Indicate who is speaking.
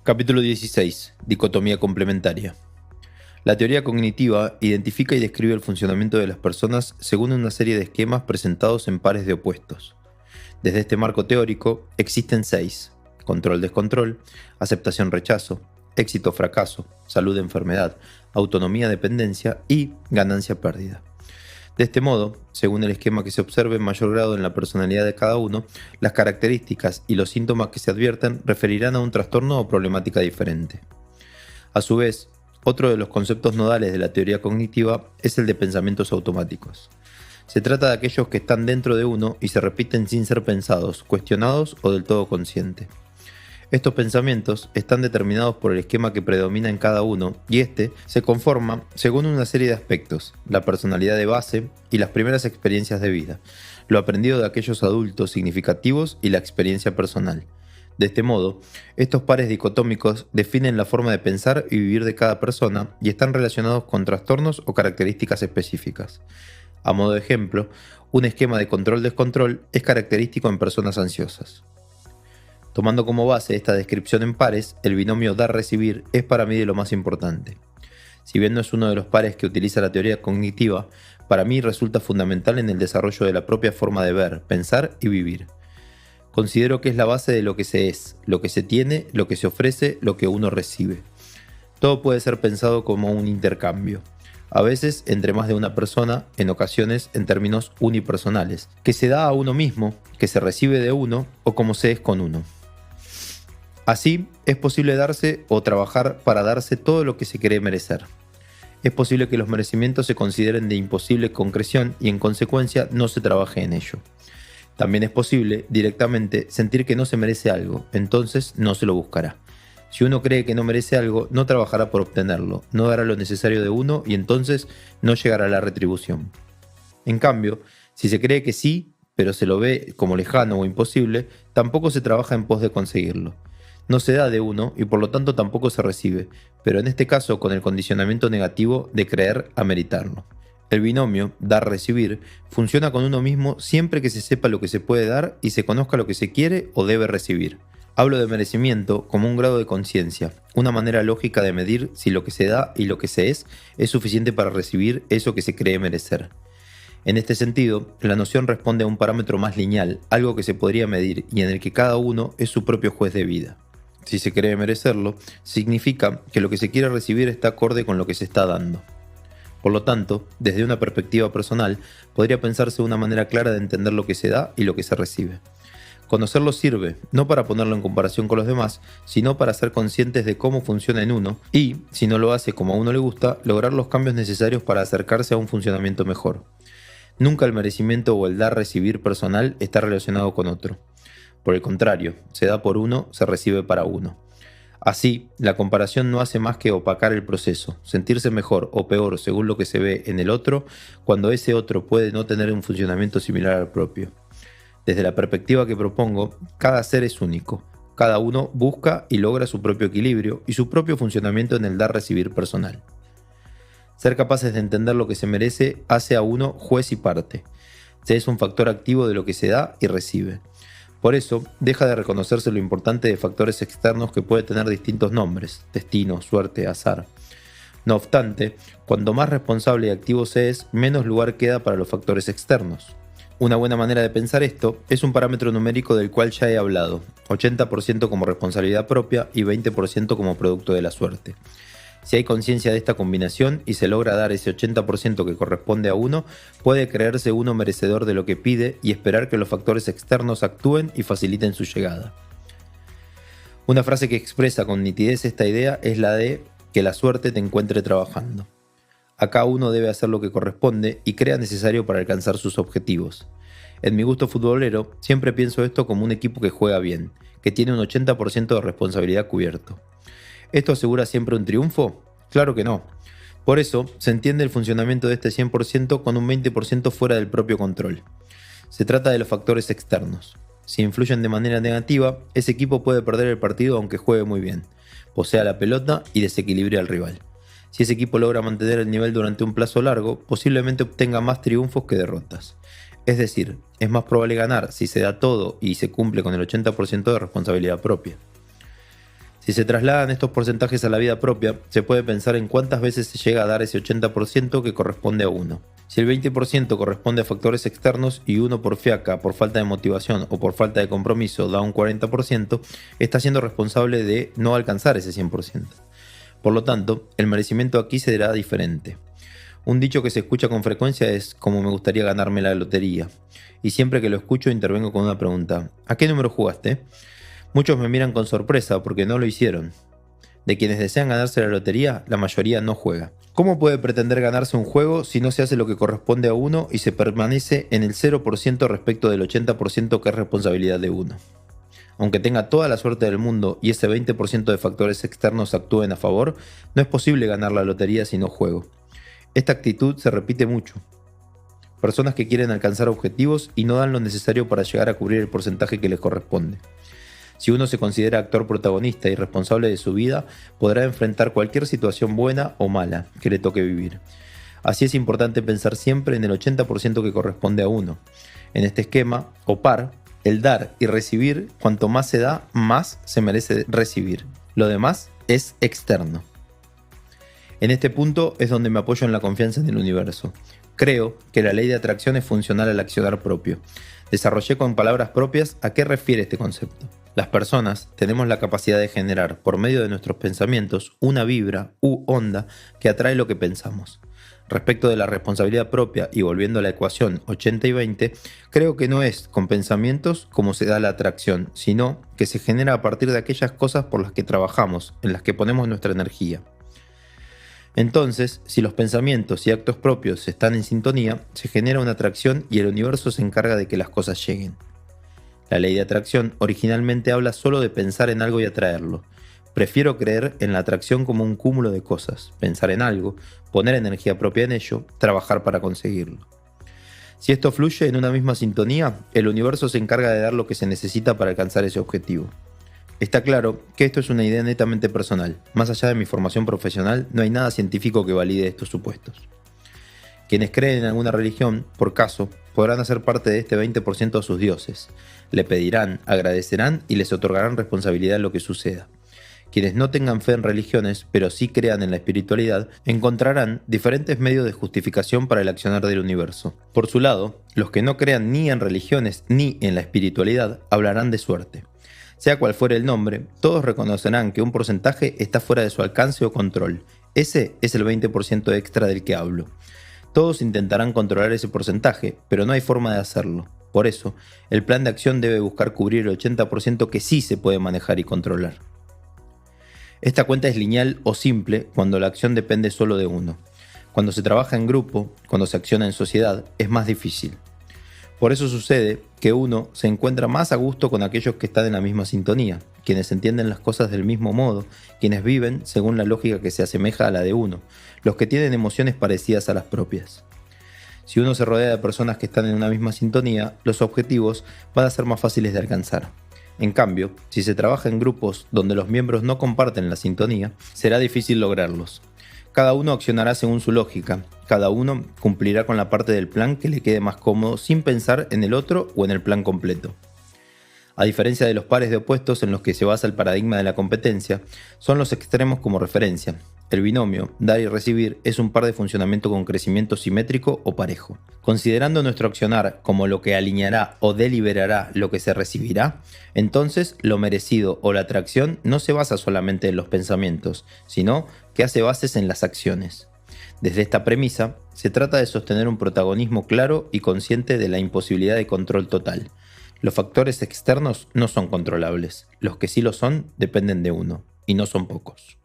Speaker 1: Capítulo 16. Dicotomía complementaria. La teoría cognitiva identifica y describe el funcionamiento de las personas según una serie de esquemas presentados en pares de opuestos. Desde este marco teórico existen 6: control-descontrol, aceptación-rechazo, éxito-fracaso, salud-enfermedad, autonomía-dependencia y ganancia-pérdida. De este modo, según el esquema que se observe en mayor grado en la personalidad de cada uno, las características y los síntomas que se advierten referirán a un trastorno o problemática diferente. A su vez, otro de los conceptos nodales de la teoría cognitiva es el de pensamientos automáticos. Se trata de aquellos que están dentro de uno y se repiten sin ser pensados, cuestionados o del todo consciente. Estos pensamientos están determinados por el esquema que predomina en cada uno y este se conforma según una serie de aspectos: la personalidad de base y las primeras experiencias de vida, lo aprendido de aquellos adultos significativos y la experiencia personal. De este modo, estos pares dicotómicos definen la forma de pensar y vivir de cada persona y están relacionados con trastornos o características específicas. A modo de ejemplo, un esquema de control-descontrol es característico en personas ansiosas. Tomando como base esta descripción en pares, el binomio dar-recibir es para mí de lo más importante. Si bien no es uno de los pares que utiliza la teoría cognitiva, para mí resulta fundamental en el desarrollo de la propia forma de ver, pensar y vivir. Considero que es la base de lo que se es, lo que se tiene, lo que se ofrece, lo que uno recibe. Todo puede ser pensado como un intercambio, a veces entre más de una persona, en ocasiones en términos unipersonales, que se da a uno mismo, que se recibe de uno o como se es con uno. Así, es posible darse o trabajar para darse todo lo que se cree merecer. Es posible que los merecimientos se consideren de imposible concreción y en consecuencia no se trabaje en ello. También es posible, directamente, sentir que no se merece algo, entonces no se lo buscará. Si uno cree que no merece algo, no trabajará por obtenerlo, no dará lo necesario de uno y entonces no llegará a la retribución. En cambio, si se cree que sí, pero se lo ve como lejano o imposible, tampoco se trabaja en pos de conseguirlo. No se da de uno y por lo tanto tampoco se recibe, pero en este caso con el condicionamiento negativo de creer ameritarlo. El binomio dar-recibir funciona con uno mismo siempre que se sepa lo que se puede dar y se conozca lo que se quiere o debe recibir. Hablo de merecimiento como un grado de conciencia, una manera lógica de medir si lo que se da y lo que se es suficiente para recibir eso que se cree merecer. En este sentido, la noción responde a un parámetro más lineal, algo que se podría medir y en el que cada uno es su propio juez de vida. Si se cree merecerlo, significa que lo que se quiere recibir está acorde con lo que se está dando. Por lo tanto, desde una perspectiva personal, podría pensarse una manera clara de entender lo que se da y lo que se recibe. Conocerlo sirve, no para ponerlo en comparación con los demás, sino para ser conscientes de cómo funciona en uno y, si no lo hace como a uno le gusta, lograr los cambios necesarios para acercarse a un funcionamiento mejor. Nunca el merecimiento o el dar-recibir personal está relacionado con otro. Por el contrario, se da por uno, se recibe para uno. Así, la comparación no hace más que opacar el proceso, sentirse mejor o peor según lo que se ve en el otro, cuando ese otro puede no tener un funcionamiento similar al propio. Desde la perspectiva que propongo, cada ser es único. Cada uno busca y logra su propio equilibrio y su propio funcionamiento en el dar-recibir personal. Ser capaces de entender lo que se merece hace a uno juez y parte. Se es un factor activo de lo que se da y recibe. Por eso, deja de reconocerse lo importante de factores externos que pueden tener distintos nombres: destino, suerte, azar. No obstante, cuanto más responsable y activo se es, menos lugar queda para los factores externos. Una buena manera de pensar esto es un parámetro numérico del cual ya he hablado: 80% como responsabilidad propia y 20% como producto de la suerte. Si hay conciencia de esta combinación y se logra dar ese 80% que corresponde a uno, puede creerse uno merecedor de lo que pide y esperar que los factores externos actúen y faciliten su llegada. Una frase que expresa con nitidez esta idea es la de que la suerte te encuentre trabajando. Acá uno debe hacer lo que corresponde y crea necesario para alcanzar sus objetivos. En mi gusto futbolero, siempre pienso esto como un equipo que juega bien, que tiene un 80% de responsabilidad cubierto. ¿Esto asegura siempre un triunfo? Claro que no. Por eso, se entiende el funcionamiento de este 100% con un 20% fuera del propio control. Se trata de los factores externos. Si influyen de manera negativa, ese equipo puede perder el partido aunque juegue muy bien, posea la pelota y desequilibre al rival. Si ese equipo logra mantener el nivel durante un plazo largo, posiblemente obtenga más triunfos que derrotas. Es decir, es más probable ganar si se da todo y se cumple con el 80% de responsabilidad propia. Si se trasladan estos porcentajes a la vida propia, se puede pensar en cuántas veces se llega a dar ese 80% que corresponde a uno. Si el 20% corresponde a factores externos y uno por fiaca, por falta de motivación o por falta de compromiso da un 40%, está siendo responsable de no alcanzar ese 100%. Por lo tanto, el merecimiento aquí será diferente. Un dicho que se escucha con frecuencia es "como me gustaría ganarme la lotería", y siempre que lo escucho intervengo con una pregunta: ¿a qué número jugaste? Muchos me miran con sorpresa porque no lo hicieron. De quienes desean ganarse la lotería, la mayoría no juega. ¿Cómo puede pretender ganarse un juego si no se hace lo que corresponde a uno y se permanece en el 0% respecto del 80% que es responsabilidad de uno? Aunque tenga toda la suerte del mundo y ese 20% de factores externos actúen a favor, no es posible ganar la lotería si no juego. Esta actitud se repite mucho. Personas que quieren alcanzar objetivos y no dan lo necesario para llegar a cubrir el porcentaje que les corresponde. Si uno se considera actor protagonista y responsable de su vida, podrá enfrentar cualquier situación buena o mala que le toque vivir. Así es importante pensar siempre en el 80% que corresponde a uno. En este esquema, o par, el dar y recibir, cuanto más se da, más se merece recibir. Lo demás es externo. En este punto es donde me apoyo en la confianza en el universo. Creo que la ley de atracción es funcional al accionar propio. Desarrollé con palabras propias a qué refiere este concepto. Las personas tenemos la capacidad de generar, por medio de nuestros pensamientos, una vibra u onda que atrae lo que pensamos. Respecto de la responsabilidad propia y volviendo a la ecuación 80 y 20, creo que no es con pensamientos como se da la atracción, sino que se genera a partir de aquellas cosas por las que trabajamos, en las que ponemos nuestra energía. Entonces, si los pensamientos y actos propios están en sintonía, se genera una atracción y el universo se encarga de que las cosas lleguen. La ley de atracción originalmente habla solo de pensar en algo y atraerlo. Prefiero creer en la atracción como un cúmulo de cosas, pensar en algo, poner energía propia en ello, trabajar para conseguirlo. Si esto fluye en una misma sintonía, el universo se encarga de dar lo que se necesita para alcanzar ese objetivo. Está claro que esto es una idea netamente personal. Más allá de mi formación profesional, no hay nada científico que valide estos supuestos. Quienes creen en alguna religión, por caso, podrán hacer parte de este 20% a sus dioses. Le pedirán, agradecerán y les otorgarán responsabilidad en lo que suceda. Quienes no tengan fe en religiones, pero sí crean en la espiritualidad, encontrarán diferentes medios de justificación para el accionar del universo. Por su lado, los que no crean ni en religiones ni en la espiritualidad hablarán de suerte. Sea cual fuere el nombre, todos reconocerán que un porcentaje está fuera de su alcance o control. Ese es el 20% extra del que hablo. Todos intentarán controlar ese porcentaje, pero no hay forma de hacerlo. Por eso, el plan de acción debe buscar cubrir el 80% que sí se puede manejar y controlar. Esta cuenta es lineal o simple cuando la acción depende solo de uno. Cuando se trabaja en grupo, cuando se acciona en sociedad, es más difícil. Por eso sucede que uno se encuentra más a gusto con aquellos que están en la misma sintonía, quienes entienden las cosas del mismo modo, quienes viven según la lógica que se asemeja a la de uno, los que tienen emociones parecidas a las propias. Si uno se rodea de personas que están en una misma sintonía, los objetivos van a ser más fáciles de alcanzar. En cambio, si se trabaja en grupos donde los miembros no comparten la sintonía, será difícil lograrlos. Cada uno accionará según su lógica, cada uno cumplirá con la parte del plan que le quede más cómodo sin pensar en el otro o en el plan completo. A diferencia de los pares de opuestos en los que se basa el paradigma de la competencia, son los extremos como referencia. El binomio, dar y recibir, es un par de funcionamiento con crecimiento simétrico o parejo. Considerando nuestro accionar como lo que alineará o deliberará lo que se recibirá, entonces lo merecido o la atracción no se basa solamente en los pensamientos, sino que hace bases en las acciones. Desde esta premisa, se trata de sostener un protagonismo claro y consciente de la imposibilidad de control total. Los factores externos no son controlables, los que sí lo son dependen de uno, y no son pocos.